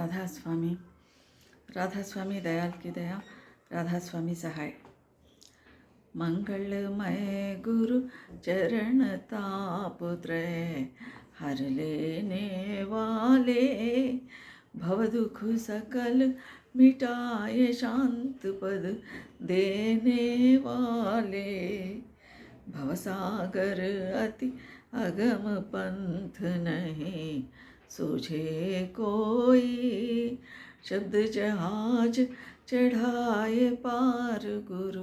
राधा स्वामी दयाल की दया, राधा स्वामी सहाय। मंगलमय गुरु चरण तापत्रय हर लेने वाले, भव दुख सकल मिटाए शांत पद देने वाले, भवसागर अति अगम पंथ नहीं सूझे कोई, शब्द जहाज चढ़ाए पार गुरु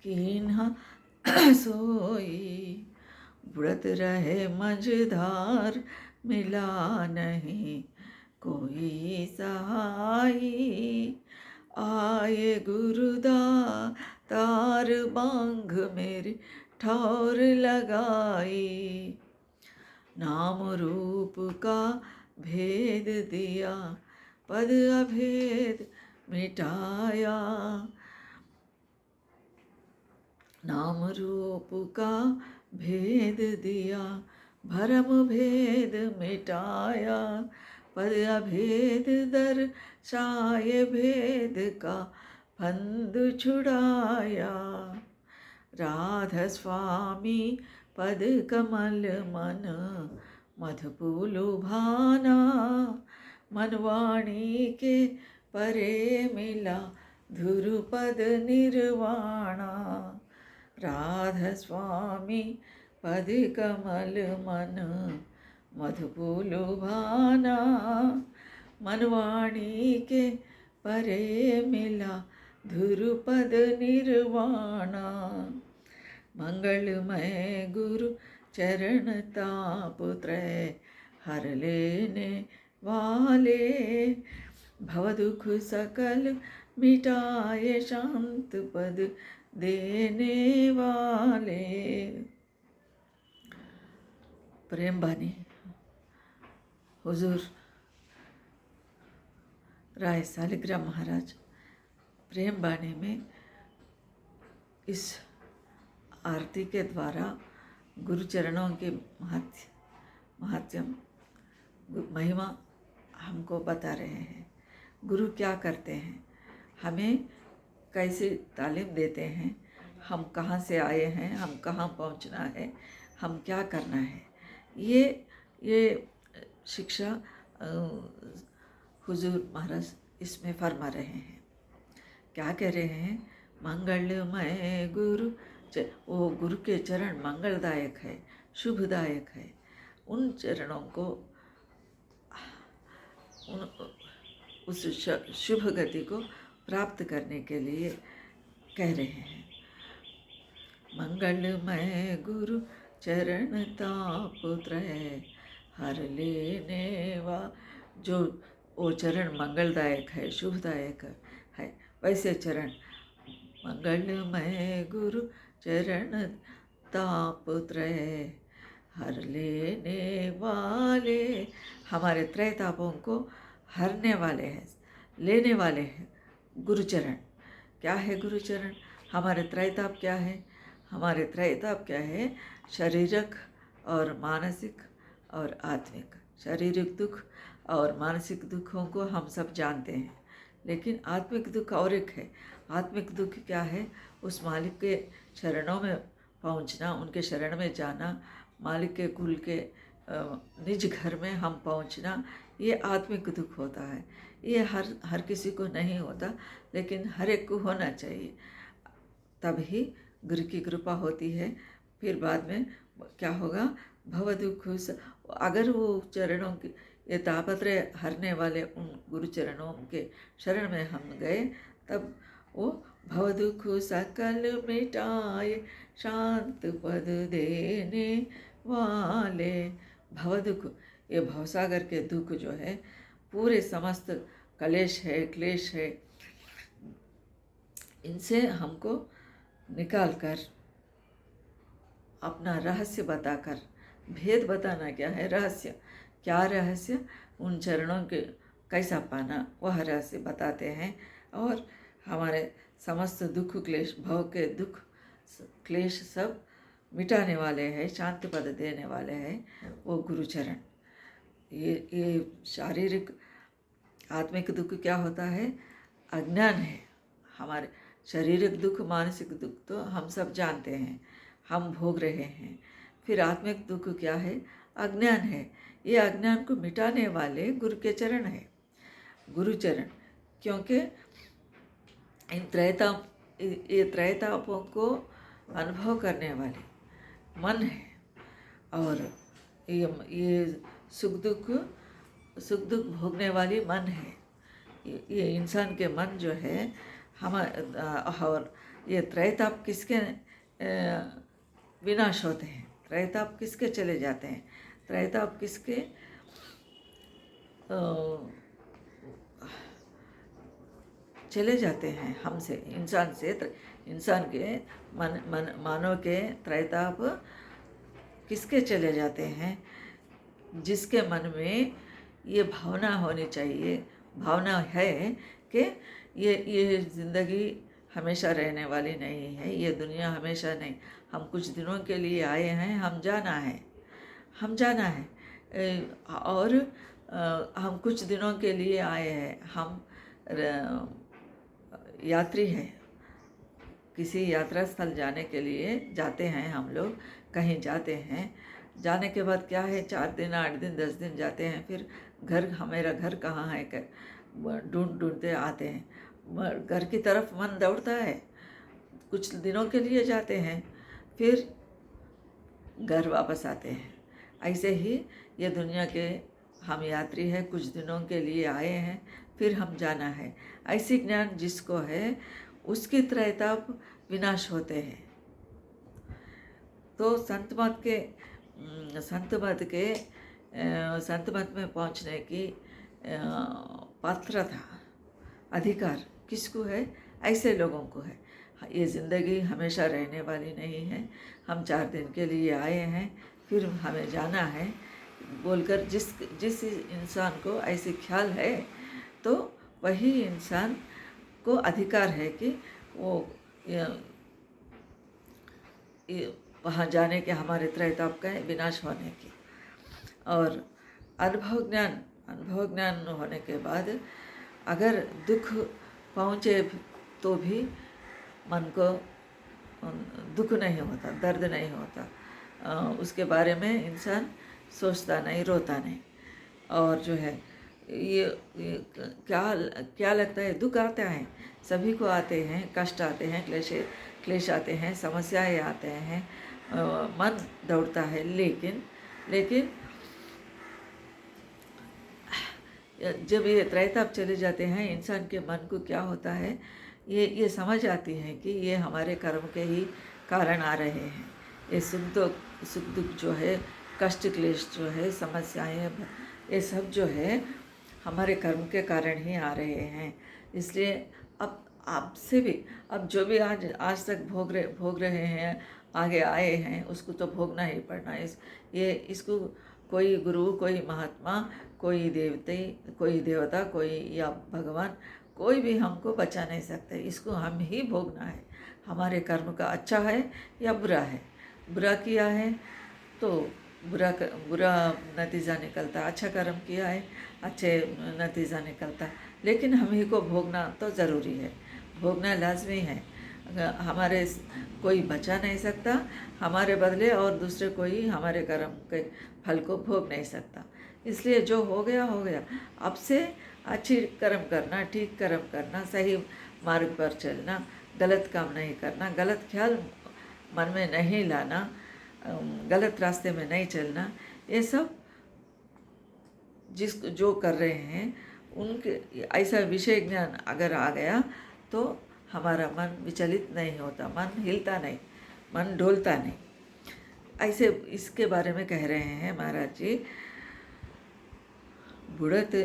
कीन्हा सोई, बुड़त रहे मझधार मिला नहीं कोई सहाई, आए गुरुदातार बांग मेरी ठौर लगाई, नाम रूप का भेद दिया पद अभेद मिटाया, नाम रूप का भेद दिया भरम भेद मिटाया, पद अभेद दर्शाए भेद का फंद छुड़ाया, राधा स्वामी पद कमल मन मधुपुलु भाना, मनवाणी के परे मिला धुरुपद निर्वाणा, राधा स्वामी पद कमल मन मधुपुलु भाना, मनवाणी के परे मिला धुरुपद निर्वाणा, मंगलमय गुरु चरण तापत्रय हर लेने वाले, भव दुख सकल मिटाए शांत पद देने वाले। प्रेम बानी हुजूर राय सालिग्राम महाराज प्रेम बानी में इस आरती के द्वारा गुरु चरणों के महात्म महिमा हमको बता रहे हैं। गुरु क्या करते हैं, हमें कैसे तालीम देते हैं, हम कहाँ से आए हैं, हम कहाँ पहुँचना है, हम क्या करना है, ये शिक्षा हुजूर महाराज इसमें फरमा रहे हैं। क्या कह रहे हैं, मंगलमय गुरु, वो गुरु के चरण मंगलदायक है, शुभदायक है। उन चरणों को उस शुभ गति को प्राप्त करने के लिए कह रहे हैं। मंगलमय गुरु चरण तापत्रय हर लेने वा, जो वो चरण मंगलदायक है, शुभदायक है, वैसे चरण मंगलमय गुरु चरण तापत्रय हर लेने वाले, हमारे त्रय तापों को हरने वाले हैं, लेने वाले हैं गुरुचरण। क्या है गुरुचरण, हमारे त्रैताप क्या है, हमारे त्रैताप क्या है, शारीरिक और मानसिक और आत्मिक। शारीरिक दुख और मानसिक दुखों को हम सब जानते हैं, लेकिन आत्मिक दुख और एक है। आत्मिक दुख क्या है, उस मालिक के शरणों में पहुंचना, उनके शरण में जाना, मालिक के कुल के निज घर में हम पहुंचना, ये आत्मिक दुख होता है। ये हर किसी को नहीं होता, लेकिन हर एक को होना चाहिए, तभी गुरु की कृपा होती है। फिर बाद में क्या होगा, भव दुख, अगर वो चरणों की ये तापत्रय हरने वाले उन गुरु चरणों के शरण में हम गए, तब वो भव दुख सकल मिटाए शांत पद देने वाले। भव दुख, ये भवसागर के दुख जो है, पूरे समस्त कलेश है, क्लेश है, इनसे हमको निकाल कर अपना रहस्य बताकर, भेद बताना क्या है, रहस्य क्या, रहस्य उन चरणों के कैसा पाना, वह रहस्य बताते हैं। और हमारे समस्त दुख क्लेश, भव के दुख क्लेश सब मिटाने वाले हैं, शांति पद देने वाले हैं वो गुरुचरण। ये शारीरिक आत्मिक दुख क्या होता है? अज्ञान है। हमारे शारीरिक दुख, मानसिक दुख तो हम सब जानते हैं, हम भोग रहे हैं। फिर आत्मिक दुख क्या है? अज्ञान है। ये अज्ञान को मिटाने वाले गुरु के चरण है, गुरु चरण। क्योंकि ये त्रैतापों को अनुभव करने वाले मन है, और ये सुख दुख भोगने वाली मन है। ये इंसान के मन जो है और ये त्रैताप किसके विनाश होते हैं? त्रैताप किसके चले जाते हैं? त्रैताप किसके चले जाते हैं? हमसे, इंसान से, इंसान के मानव के त्रैताप किसके चले जाते हैं? जिसके मन में ये भावना होनी चाहिए, भावना है कि ये ज़िंदगी हमेशा रहने वाली नहीं है, ये दुनिया हमेशा नहीं, हम कुछ दिनों के लिए आए हैं, हम जाना है और हम कुछ दिनों के लिए आए हैं, हम यात्री हैं, किसी यात्रा स्थल जाने के लिए जाते हैं। हम लोग कहीं जाते हैं, जाने के बाद क्या है, 4 दिन, 8 दिन, 10 दिन जाते हैं, फिर हमारा घर कहाँ है ढूंढते आते हैं। घर की तरफ मन दौड़ता है, कुछ दिनों के लिए जाते हैं, फिर घर वापस आते हैं। ऐसे ही ये दुनिया के हम यात्री हैं, कुछ दिनों के लिए आए हैं, फिर हम जाना है। ऐसी ज्ञान जिसको है उसकी त्रैताप विनाश होते हैं। तो संत मत में पहुंचने की पात्रता, अधिकार किसको है? ऐसे लोगों को है। ये ज़िंदगी हमेशा रहने वाली नहीं है, हम 4 दिन के लिए आए हैं, फिर हमें जाना है बोलकर जिस इंसान को ऐसी ख्याल है, तो वही इंसान को अधिकार है कि वो वहाँ जाने के, हमारे त्रैताप का विनाश होने की। और अनुभव ज्ञान होने के बाद अगर दुख पहुँचे तो भी मन को दुख नहीं होता, दर्द नहीं होता, उसके बारे में इंसान सोचता नहीं, रोता नहीं। और जो है ये क्या लगता है? दुख आता है, सभी को आते हैं, कष्ट आते हैं, क्लेश आते हैं, समस्याएं आते हैं, मन दौड़ता है। लेकिन जब ये त्रैताप चले जाते हैं, इंसान के मन को क्या होता है, ये समझ आती है कि ये हमारे कर्म के ही कारण आ रहे हैं। ये सुख दुख जो है, कष्ट क्लेश जो है, समस्याएं, ये सब जो है हमारे कर्म के कारण ही आ रहे हैं। इसलिए अब आपसे भी, अब जो भी आज तक भोग रहे हैं, आगे आए हैं, उसको तो भोगना ही पड़ना है। इसको कोई गुरु, कोई महात्मा, कोई देवता, कोई या भगवान, कोई भी हमको बचा नहीं सकते। इसको हम ही भोगना है। हमारे कर्म का अच्छा है या बुरा है। बुरा किया है तो बुरा नतीजा निकलता, अच्छा कर्म किया है अच्छे नतीजा निकलता। लेकिन हम ही को भोगना तो ज़रूरी है, भोगना लाजमी है। हमारे कोई बचा नहीं सकता हमारे बदले, और दूसरे कोई हमारे कर्म के फल को भोग नहीं सकता। इसलिए जो हो गया हो गया। अब से अच्छी कर्म करना, ठीक कर्म करना, सही मार्ग पर चलना, गलत काम नहीं करना, गलत ख्याल मन में नहीं लाना, गलत रास्ते में नहीं चलना, ये सब जो कर रहे हैं उनके ऐसा विषय ज्ञान अगर आ गया तो हमारा मन विचलित नहीं होता, मन हिलता नहीं, मन डोलता नहीं। ऐसे इसके बारे में कह रहे हैं महाराज जी, बुढ़त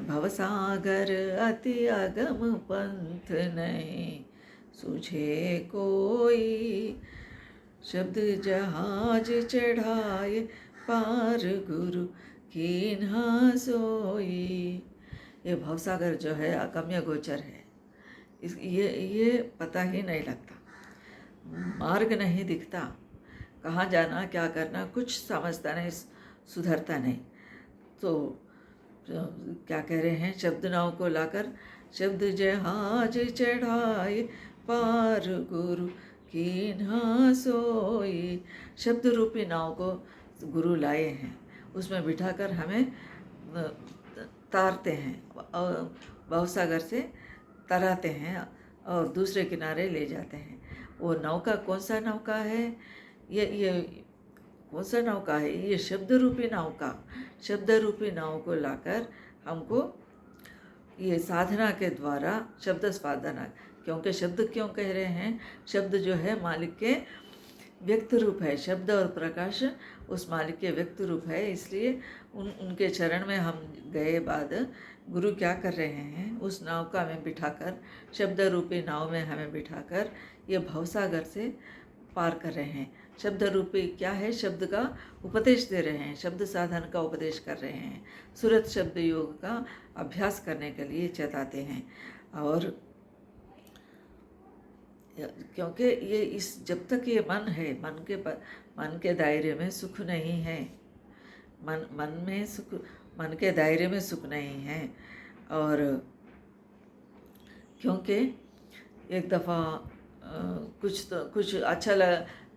भवसागर अति अगम पंथ नहीं, सूझे कोई शब्द जहाज चढ़ाए पार गुरु कीन्हा सोई। ये भवसागर जो है अगम्य गोचर है, ये पता ही नहीं लगता, मार्ग नहीं दिखता, कहाँ जाना क्या करना कुछ समझता नहीं, सुधरता नहीं। तो क्या कह रहे हैं, शब्द नाव को लाकर शब्द जहाज चढ़ाए पार गुरु कीन्हा सोई। शब्द रूपी नाव को गुरु लाए हैं, उसमें बिठाकर हमें तारते हैं और भवसागर से तराते हैं और दूसरे किनारे ले जाते हैं। वो नौका कौन सा नौका है, ये कौन सा नौका है, ये शब्द रूपी नौका। शब्द रूपी नाव को लाकर हमको ये साधना के द्वारा शब्द साधना, क्योंकि शब्द क्यों कह रहे हैं, शब्द जो है मालिक के व्यक्त रूप है। शब्द और प्रकाश उस मालिक के व्यक्त रूप है, इसलिए उनके चरण में हम गए बाद गुरु क्या कर रहे हैं, उस नौका में बिठाकर, शब्द रूपी नाव में हमें बिठाकर ये भवसागर से पार कर रहे हैं। शब्द रूपी क्या है, शब्द का उपदेश दे रहे हैं, शब्द साधन का उपदेश कर रहे हैं, सूरत शब्द योग का अभ्यास करने के लिए चेताते हैं। और क्योंकि ये जब तक ये मन है, मन के दायरे में सुख नहीं है, मन के दायरे में सुख नहीं है। और क्योंकि एक दफ़ा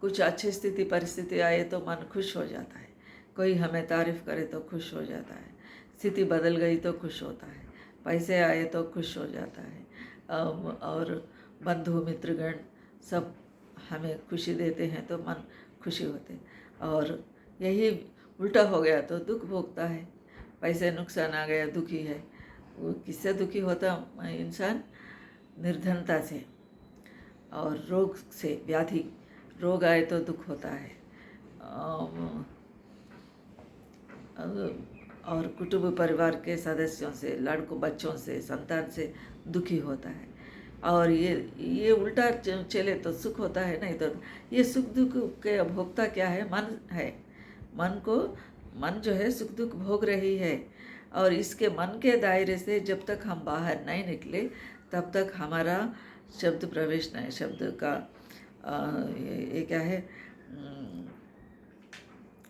कुछ अच्छी स्थिति परिस्थिति आए तो मन खुश हो जाता है, कोई हमें तारीफ़ करे तो खुश हो जाता है, स्थिति बदल गई तो खुश होता है, पैसे आए तो खुश हो जाता है, और बंधु मित्रगण सब हमें खुशी देते हैं तो मन खुशी होते। और यही उल्टा हो गया तो दुख भोगता है, पैसे नुकसान आ गया दुखी है। वो किससे दुखी होता इंसान, निर्धनता से और रोग से, व्याधि रोग आए तो दुख होता है, और कुटुंब परिवार के सदस्यों से, लड़कों बच्चों से, संतान से दुखी होता है। और ये उल्टा चले तो सुख होता है, नहीं तो ये सुख दुख के भोक्ता क्या है, मन है। मन जो है सुख दुख भोग रही है, और इसके मन के दायरे से जब तक हम बाहर नहीं निकले तब तक हमारा शब्द प्रवेश नहीं, शब्द का ये क्या है,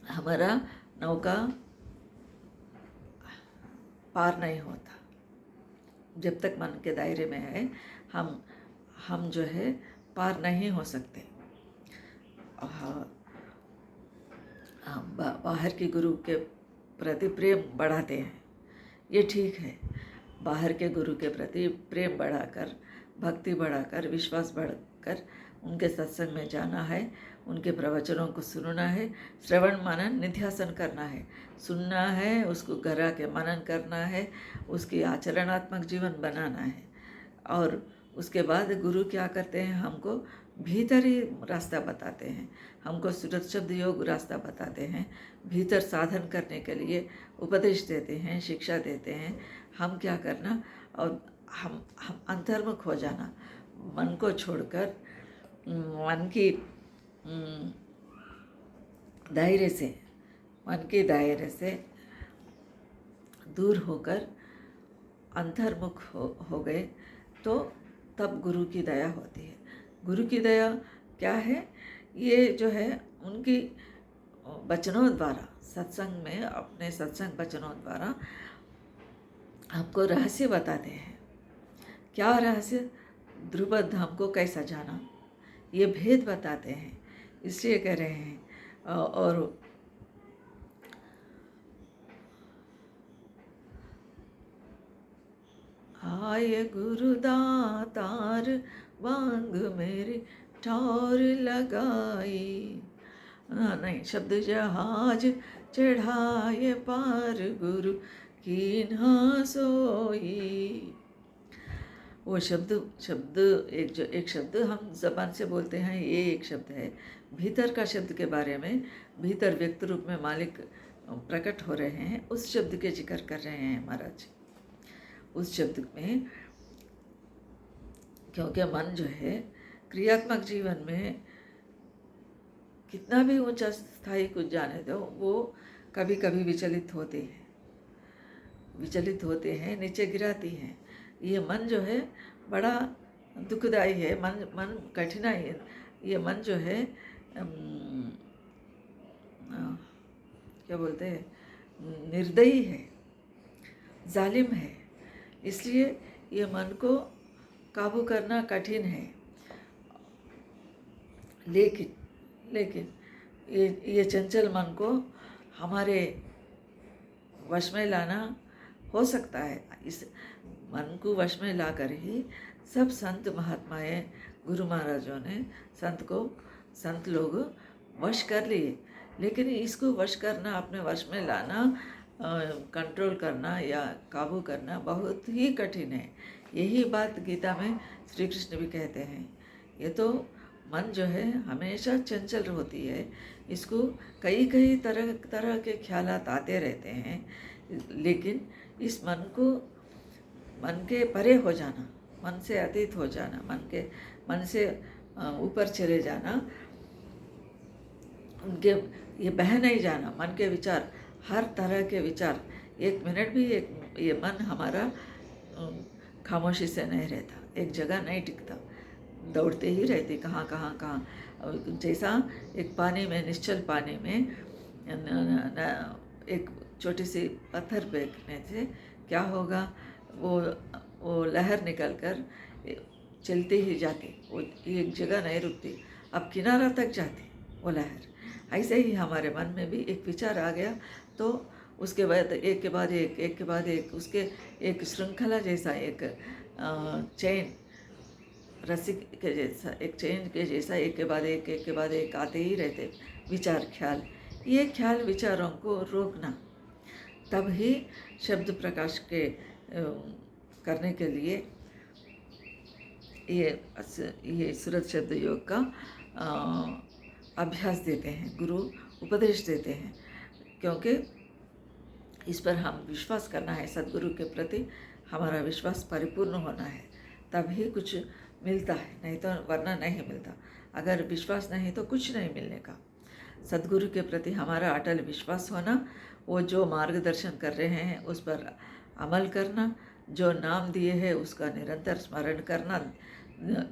हमारा नौका पार नहीं होता। जब तक मन के दायरे में है हम जो है पार नहीं हो सकते। हम बाहर के गुरु के प्रति प्रेम बढ़ाते हैं, ये ठीक है। बाहर के गुरु के प्रति प्रेम बढ़ाकर, भक्ति बढ़ाकर, विश्वास बढ़ाकर उनके सत्संग में जाना है, उनके प्रवचनों को सुनना है, श्रवण मनन निध्यासन करना है, सुनना है, उसको गहरा के मनन करना है, उसकी आचरणात्मक जीवन बनाना है। और उसके बाद गुरु क्या करते हैं, हमको भीतर ही रास्ता बताते हैं, हमको सूरत शब्द योग रास्ता बताते हैं, भीतर साधन करने के लिए उपदेश देते हैं, शिक्षा देते हैं, हम क्या करना, और हम अंतर्मुख हो जाना, मन को छोड़कर, मन की दायरे से दूर होकर अंतर्मुख हो गए तो तब गुरु की दया होती है। गुरु की दया क्या है, ये जो है उनकी वचनों द्वारा, सत्संग में अपने सत्संग वचनों द्वारा हमको रहस्य बताते हैं। क्या रहस्य, ध्रुव धाम को कैसा जाना, ये भेद बताते हैं, इसलिए कह रहे हैं। और आए गुरुदातार वांग मेरी ठौर लगाई, नहीं, शब्द जहाज चढ़ाए पार गुरु कीन्हा सोई। वो शब्द एक शब्द हम जबान से बोलते हैं, ये एक शब्द है। भीतर का शब्द के बारे में, भीतर व्यक्त रूप में मालिक प्रकट हो रहे हैं, उस शब्द के जिक्र कर रहे हैं महाराज। उस शब्द में, क्योंकि मन जो है क्रियात्मक जीवन में कितना भी ऊंचा स्थाई कुछ जाने दो, वो कभी कभी विचलित होते हैं, नीचे गिराती हैं। ये मन जो है बड़ा दुखदाई है, मन कठिनाई है। ये मन जो है क्या बोलते हैं, निर्दयी है। जालिम है, इसलिए ये मन को काबू करना कठिन है। लेकिन लेकिन ये चंचल मन को हमारे वश में लाना हो सकता है। इस मन को वश में लाकर ही सब संत महात्माएं, गुरु महाराजों ने संत लोग वश कर लिए। लेकिन इसको वश करना, अपने वश में लाना, कंट्रोल करना या काबू करना बहुत ही कठिन है। यही बात गीता में श्री कृष्ण भी कहते हैं। ये तो मन जो है हमेशा चंचल होती है, इसको कई कई तरह के ख्यालात आते रहते हैं। लेकिन इस मन के परे हो जाना, मन से अतीत हो जाना, मन से ऊपर चले जाना, उनके ये बह नहीं जाना। मन के विचार, हर तरह के विचार, एक मिनट भी ये मन हमारा खामोशी से नहीं रहता, एक जगह नहीं टिकता, दौड़ते ही रहते कहाँ। जैसा एक पानी में, निश्चल पानी में एक छोटी सी पत्थर फेंकने से क्या होगा, वो लहर निकल कर चलती ही जाती, वो एक जगह नहीं रुकती, अब किनारा तक जाती वो लहर। ऐसे ही हमारे मन में भी एक विचार आ गया तो उसके बाद एक के बाद एक उसके एक श्रृंखला जैसा, एक चेन, रस्सी के जैसा, एक चेन के जैसा एक के बाद एक आते ही रहते विचार, ख्याल। ये ख्याल विचारों को रोकना, तब ही शब्द प्रकाश के करने के लिए ये सूरत शब्द योग का अभ्यास देते हैं, गुरु उपदेश देते हैं। क्योंकि इस पर हम विश्वास करना है, सद्गुरु के प्रति हमारा विश्वास परिपूर्ण होना है, तभी कुछ मिलता है, नहीं तो वरना नहीं मिलता। अगर विश्वास नहीं तो कुछ नहीं मिलने का। सद्गुरु के प्रति हमारा अटल विश्वास होना, वो जो मार्गदर्शन कर रहे हैं उस पर अमल करना, जो नाम दिए हैं उसका निरंतर स्मरण करना,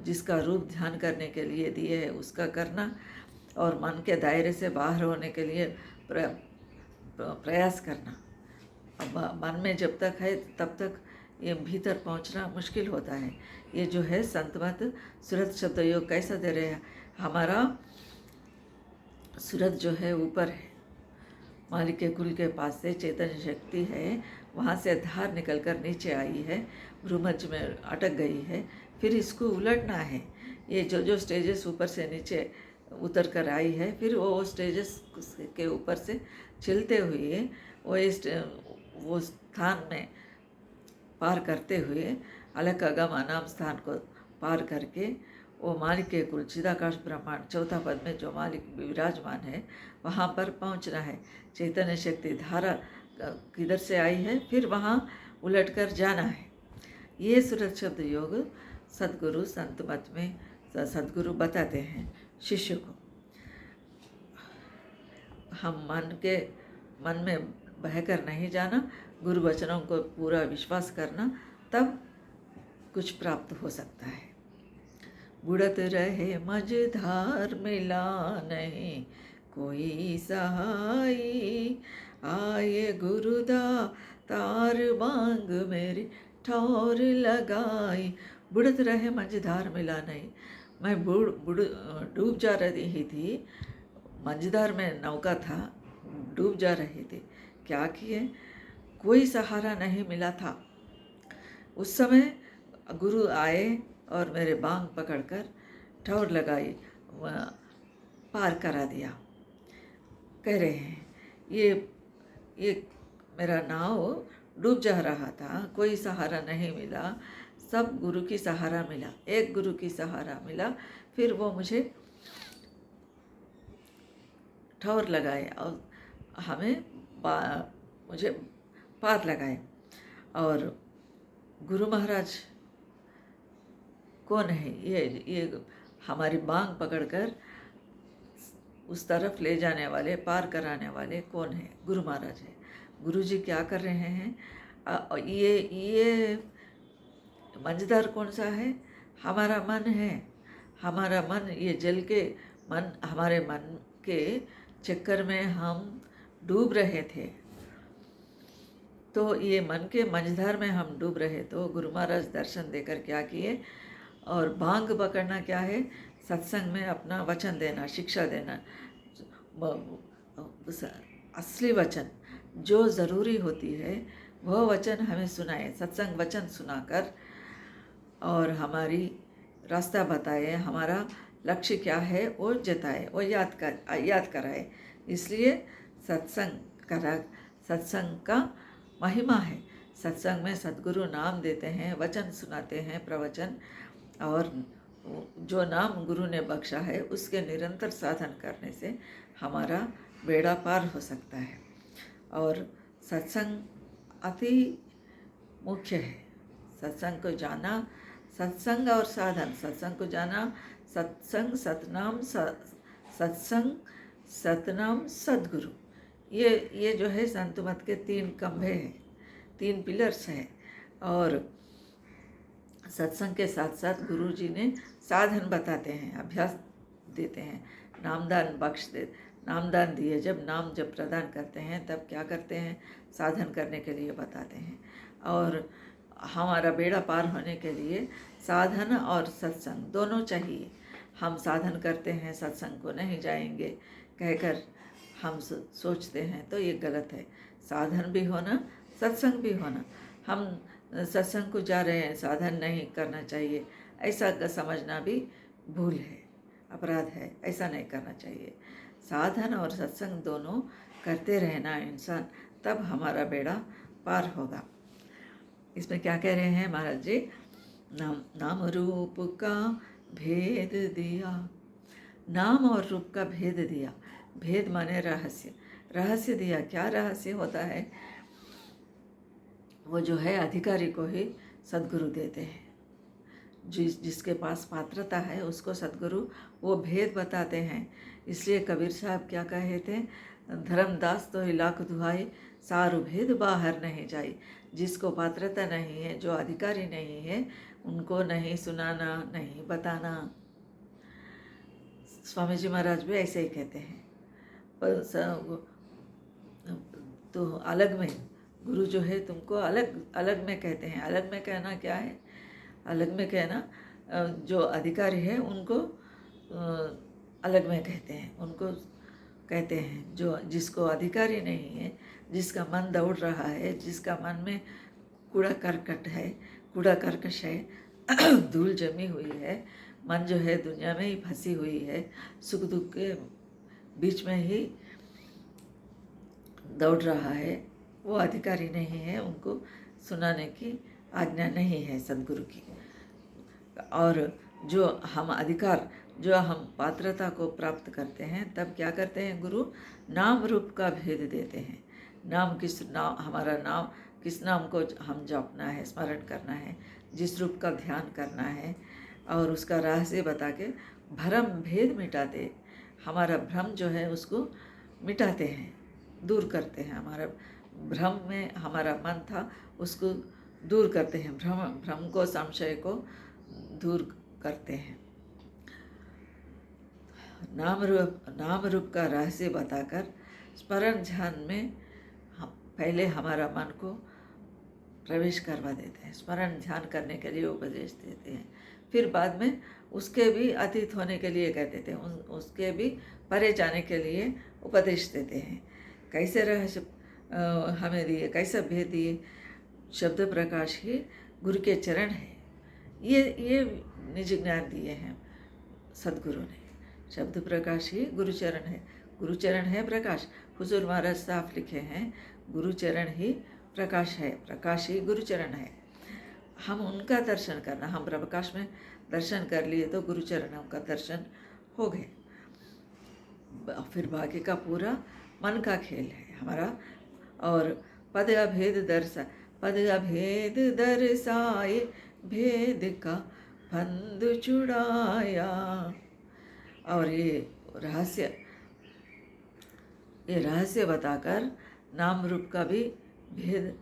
जिसका रूप ध्यान करने के लिए दिए है उसका करना, और मन के दायरे से बाहर होने के लिए प्रयास करना। अब मन में जब तक है तब तक ये भीतर पहुंचना मुश्किल होता है। ये जो है संतमत सूरत शब्द योग कैसा दे रहे हैं, हमारा सूरत जो है ऊपर है, मालिक के कुल के पास से चैतन्य शक्ति है, वहाँ से धार निकलकर नीचे आई है, भ्रूमध्य में अटक गई है, फिर इसको उलटना है। ये जो स्टेजेस ऊपर से नीचे उतर कर आई है, फिर वो स्टेजेस के ऊपर से चलते हुए वो स्थान में पार करते हुए, अलग अगम अनाम स्थान को पार करके, वो मालिक के कुल चिदाकाश ब्रह्मांड चौथा पद में जो मालिक विराजमान है वहाँ पर पहुँचना है। चैतन्य शक्ति धारा किधर से आई है, फिर वहाँ उलट कर जाना है। ये सूरत शब्द योग सद्गुरु संत मत में सद्गुरु बताते हैं शिष्य को। हम मन में बहकर नहीं जाना, गुरु वचनों को पूरा विश्वास करना, तब कुछ प्राप्त हो सकता है। बुड़त रहे मझधार मिला नहीं कोई सहाई, आए गुरुदा तार मांग मेरी ठौर लगाई। बुड़त रहे मझधार मिला नहीं, मैं डूब जा रही थी, मझधार में नौका था, डूब जा रही थी। क्या किए, कोई सहारा नहीं मिला था। उस समय गुरु आए और मेरे बांग पकड़कर ठौर लगाई, पार करा दिया। कह रहे हैं ये मेरा नाव डूब जा रहा था, कोई सहारा नहीं मिला, सब गुरु की सहारा मिला, एक गुरु की सहारा मिला, फिर वो मुझे ठौर लगाए और मुझे पार लगाए। और गुरु महाराज कौन है, ये हमारी बांग पकड़कर उस तरफ ले जाने वाले, पार कराने वाले कौन है, गुरु महाराज है। गुरु जी क्या कर रहे हैं, ये मझधार कौन सा है, हमारा मन है। हमारा मन, ये जल के मन, हमारे मन के चक्कर में हम डूब रहे थे। तो ये मन के मझधार में हम डूब रहे, तो गुरु महाराज दर्शन देकर क्या किए, और भांग पकड़ना क्या है, सत्संग में अपना वचन देना, शिक्षा देना, असली वचन जो ज़रूरी होती है वह वचन हमें सुनाए, सत्संग वचन सुनाकर और हमारी रास्ता बताए, हमारा लक्ष्य क्या है वो जताए, वो याद कराए। इसलिए सत्संग का महिमा है। सत्संग में सद्गुरु नाम देते हैं, वचन सुनाते हैं, प्रवचन, और जो नाम गुरु ने बख्शा है उसके निरंतर साधन करने से हमारा बेड़ा पार हो सकता है। और सत्संग अति मुख्य है। सत्संग को जाना, सत्संग और साधन, सत्संग को जाना, सत्संग सतनाम सद्गुरु, ये जो है संत मत के 3 खंभे हैं, 3 पिलर्स हैं। और सत्संग के साथ साथ गुरु जी ने साधन बताते हैं, अभ्यास देते हैं, नामदान दिए। जब नाम जब प्रदान करते हैं तब क्या करते हैं, साधन करने के लिए बताते हैं। और हमारा बेड़ा पार होने के लिए साधन और सत्संग दोनों चाहिए। हम साधन करते हैं, सत्संग को नहीं जाएंगे कहकर हम सोचते हैं, तो ये गलत है। साधन भी होना, सत्संग भी होना। हम सत्संग को जा रहे हैं, साधन नहीं करना चाहिए, ऐसा समझना भी भूल है, अपराध है, ऐसा नहीं करना चाहिए। साधन और सत्संग दोनों करते रहना इंसान, तब हमारा बेड़ा पार होगा। इसमें क्या कह रहे हैं महाराज जी, नाम रूप का भेद दिया, नाम और रूप का भेद दिया। भेद माने रहस्य दिया। क्या रहस्य होता है, वो जो है अधिकारी को ही सद्गुरु देते हैं। जिसके पास पात्रता है उसको सद्गुरु वो भेद बताते हैं। इसलिए कबीर साहब क्या कहे थे, धर्मदास तो ही लाख दुहाई, सारू भेद बाहर नहीं जाई। जिसको पात्रता नहीं है, जो अधिकारी नहीं है, उनको नहीं सुनाना, नहीं बताना। स्वामी जी महाराज भी ऐसे ही कहते हैं। तो अलग में गुरु जो है तुमको अलग में कहते हैं। अलग में कहना क्या है, अलग में कहना जो अधिकारी है उनको अलग में कहते हैं। उनको कहते हैं जो जिसको अधिकारी नहीं है, जिसका मन दौड़ रहा है, जिसका मन में कूड़ा करकश है, धूल जमी हुई है, मन जो है दुनिया में ही फंसी हुई है, सुख दुख के बीच में ही दौड़ रहा है, वो अधिकारी नहीं है, उनको सुनाने की आज्ञा नहीं है सद्गुरु की। और जो हम पात्रता को प्राप्त करते हैं, तब क्या करते हैं, गुरु नाम रूप का भेद देते हैं। हमारा नाम किस नाम को हम जपना है, स्मरण करना है, जिस रूप का ध्यान करना है, और उसका रहस्य बता के भ्रम भेद मिटाते, हमारा भ्रम जो है उसको मिटाते हैं, दूर करते हैं। हमारा भ्रम में हमारा मन था उसको दूर करते हैं, भ्रम को, संशय को दूर करते हैं। नाम रूप का रहस्य बताकर स्मरण ध्यान में पहले हमारा मन को प्रवेश करवा देते हैं, स्मरण ध्यान करने के लिए उपदेश देते हैं। फिर बाद में उसके भी अतीत होने के लिए कह देते हैं, उसके भी परे जाने के लिए उपदेश देते हैं। कैसे रहस्य हमें दिए, कैसा भेद दिए, शब्द प्रकाश ही गुरु के चरण है। ये निज ज्ञान दिए हैं सद्गुरु ने। शब्द प्रकाश ही गुरुचरण है, गुरुचरण है प्रकाश। हुजूर महाराज साफ लिखे हैं, गुरुचरण ही प्रकाश है, प्रकाश ही गुरुचरण है। हम उनका दर्शन करना, हम प्रकाश में दर्शन कर लिए तो गुरुचरणों का दर्शन हो गए। फिर बाकी का पूरा मन का खेल है हमारा। और पद अभेद दर्शाए, भेद का फंद छुड़ाया। और ये रहस्य बताकर नाम रूप का भी भेद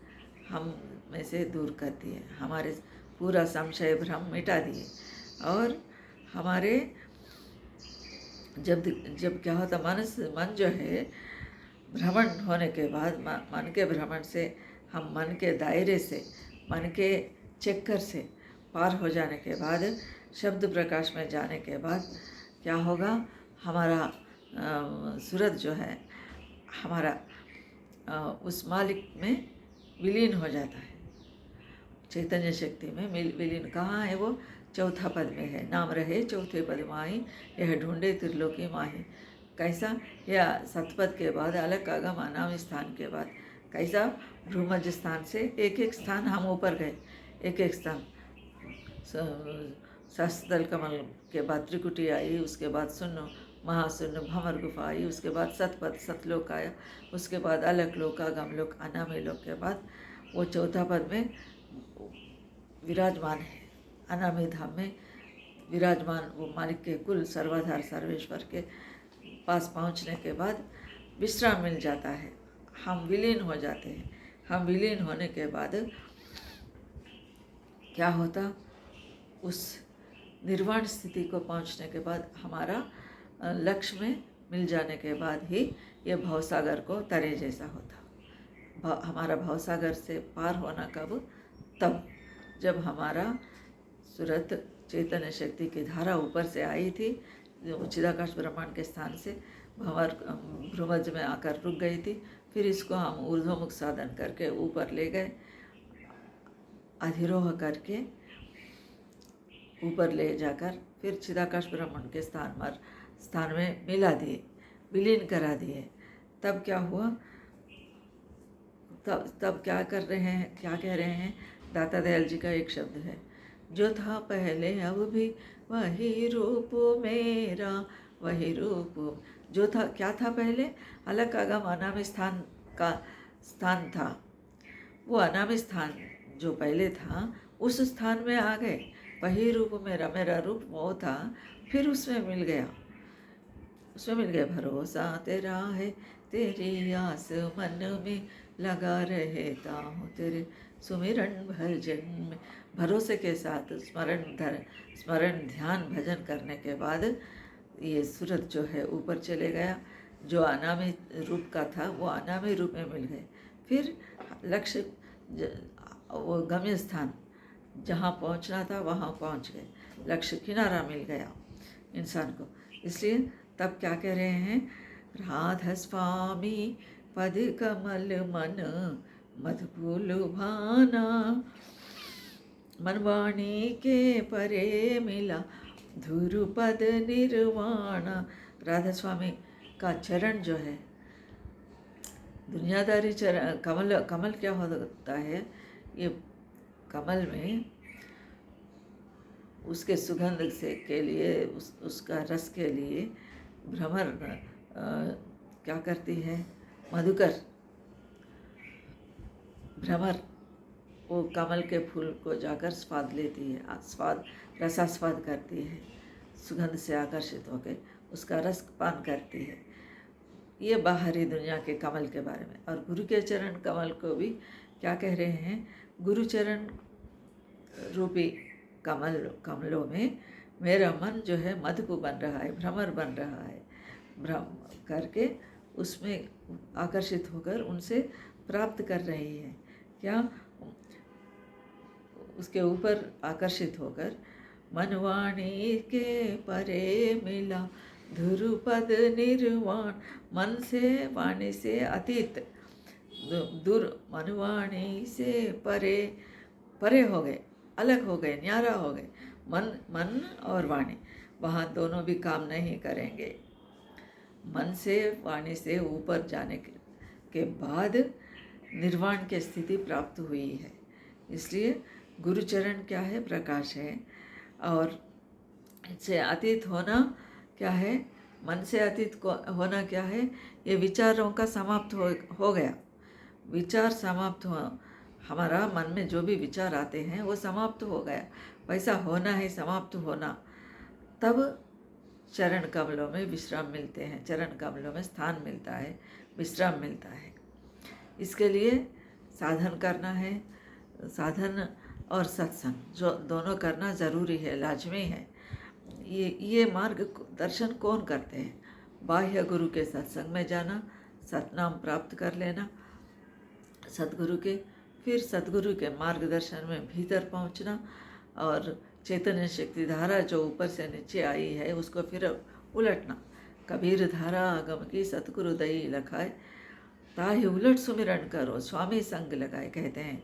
हम में से दूर कर दिए, हमारे पूरा संशय भ्रम मिटा दिए। और हमारे जब क्या होता, मन जो है भ्रमण होने के बाद, मन के भ्रमण से हम मन के दायरे से, मन के चक्कर से पार हो जाने के बाद, शब्द प्रकाश में जाने के बाद क्या होगा, हमारा सूरत जो है हमारा उस मालिक में विलीन हो जाता है। चैतन्य शक्ति में विलीन कहाँ है वो? चौथा पद में है। नाम रहे चौथे पद माही, यह ढूंढे त्रिलोकी माही। कैसा? या सतपद के बाद अलग आगम अनाम स्थान के बाद कैसा? भ्रूमज स्थान से एक एक स्थान हम ऊपर गए, एक एक स्थान। सहस्त्रदल कमल के बाद त्रिकुटी आई, उसके बाद शून्य महाशून्य भंवर गुफा आई, उसके बाद सतपद सतलोक आया, उसके बाद अलग लोक आगम लोक अनामी लोक के बाद वो चौथा पद में विराजमान है। अनामी धाम में विराजमान वो मालिक के कुल सर्वाधार सर्वेश्वर के पास पहुंचने के बाद विश्राम मिल जाता है, हम विलीन हो जाते हैं। हम विलीन होने के बाद क्या होता? उस निर्वाण स्थिति को पहुंचने के बाद हमारा लक्ष्य में मिल जाने के बाद ही ये भवसागर को तरे जैसा होता। हमारा भवसागर से पार होना कब? तब जब हमारा सूरत चैतन्य शक्ति की धारा ऊपर से आई थी, चिदाकाश ब्रह्मांड के स्थान से भंवर भ्रूमज में आकर रुक गई थी। फिर इसको हम ऊर्ध्वमुख साधन करके ऊपर ले गए, अधिरोह करके ऊपर ले जाकर फिर चिदाकाश ब्रह्मांड के स्थान में मिला दिए, विलीन करा दिए। तब क्या हुआ? तब क्या कर रहे हैं, क्या कह रहे हैं? दाता दयाल जी का एक शब्द है, जो था पहले अब भी वही रूप मेरा, वही रूप। जो था, क्या था पहले? अलग आगम अनामी स्थान का स्थान था। वो अनामी स्थान जो पहले था उस स्थान में आ गए, वही रूप मेरा, मेरा रूप वो था, फिर उसमें मिल गया, उसमें मिल गया। भरोसा तेरा है, तेरी आस मन में लगा रहता हूँ, तेरे सुमिरन भजन में। भरोसे के साथ स्मरण ध्यान भजन करने के बाद ये सूरत जो है ऊपर चले गया। जो अनामी रूप का था वो अनामी रूप में मिल गए। फिर लक्ष्य वो गम्य स्थान जहाँ पहुँचना था वहाँ पहुँच गए, लक्ष्य किनारा मिल गया इंसान को। इसलिए तब क्या कह रहे हैं? राधा स्वामी पद कमल मन मधुपुल भाना, मनवाणी के परे मिला धुरुपद निर्वाण। राधा स्वामी का चरण जो है, दुनियादारी चरण, कमल क्या होता है? ये कमल में उसके सुगंध से के लिए उसका रस के लिए भ्रमर क्या करती है? मधुकर भ्रमर वो कमल के फूल को जाकर स्वाद लेती है, रसास्वाद करती है, सुगंध से आकर्षित होकर उसका रस पान करती है। ये बाहरी दुनिया के कमल के बारे में। और गुरु के चरण कमल को भी क्या कह रहे हैं? गुरु चरण रूपी कमलों में मेरा मन जो है मधुप बन रहा है, भ्रमर बन रहा है, भ्रम करके उसमें आकर्षित होकर उनसे प्राप्त कर रही है। क्या? उसके ऊपर आकर्षित होकर मनवाणी के परे मिला धुरुपद निर्वाण। मन से, वाणी से अतीत, दूर, मनवाणी से परे, परे हो गए, अलग हो गए, न्यारा हो गए। मन और वाणी वहाँ दोनों भी काम नहीं करेंगे। मन से, वाणी से ऊपर जाने के बाद निर्वाण की स्थिति प्राप्त हुई है। इसलिए गुरुचरण क्या है? प्रकाश है। और इससे अतीत होना क्या है? मन से अतीत को होना क्या है? ये विचारों का समाप्त हो गया। विचार समाप्त हो, हमारा मन में जो भी विचार आते हैं वो समाप्त हो गया। वैसा होना है, समाप्त होना। तब चरण कमलों में विश्राम मिलते हैं, चरण कमलों में स्थान मिलता है, विश्राम मिलता है। इसके लिए साधन करना है। साधन और सत्संग जो दोनों करना ज़रूरी है, लाजमी है। ये मार्ग दर्शन कौन करते हैं? बाह्य गुरु के सत्संग में जाना, सतनाम प्राप्त कर लेना, सतगुरु के फिर सद्गुरु के मार्गदर्शन में भीतर पहुंचना और चैतन्य शक्ति धारा जो ऊपर से नीचे आई है उसको फिर उलटना। कबीर धारा आगम की सतगुरु दई लखाए, ताहि उलट सुमिरन करो स्वामी संग लगाए, कहते हैं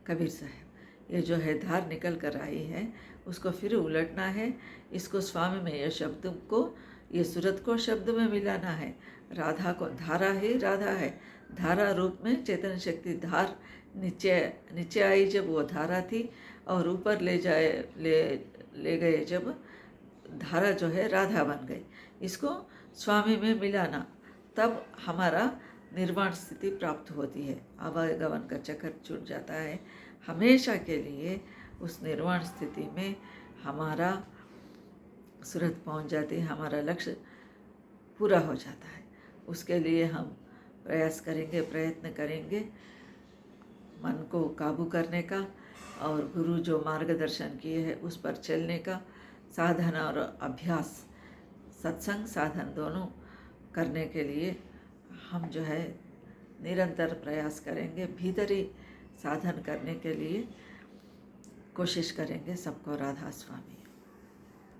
कबीर साहब। ये जो है धार निकल कर आई है उसको फिर उलटना है। इसको स्वामी में ये शब्द को, ये सूरत को शब्द में मिलाना है। राधा को, धारा ही राधा है, धारा रूप में चेतन शक्ति धार नीचे आई जब वो धारा थी, और ऊपर ले गए जब धारा जो है राधा बन गई। इसको स्वामी में मिलाना, तब हमारा निर्वाण स्थिति प्राप्त होती है। आवागमन का चक्कर छूट जाता है हमेशा के लिए। उस निर्वाण स्थिति में हमारा सूरत पहुंच जाती है, हमारा लक्ष्य पूरा हो जाता है। उसके लिए हम प्रयास करेंगे, प्रयत्न करेंगे मन को काबू करने का, और गुरु जो मार्गदर्शन किए हैं उस पर चलने का, साधना और अभ्यास, सत्संग साधन दोनों करने के लिए हम जो है निरंतर प्रयास करेंगे। भीतरी साधन करने के लिए कोशिश करेंगे। सबको राधा स्वामी।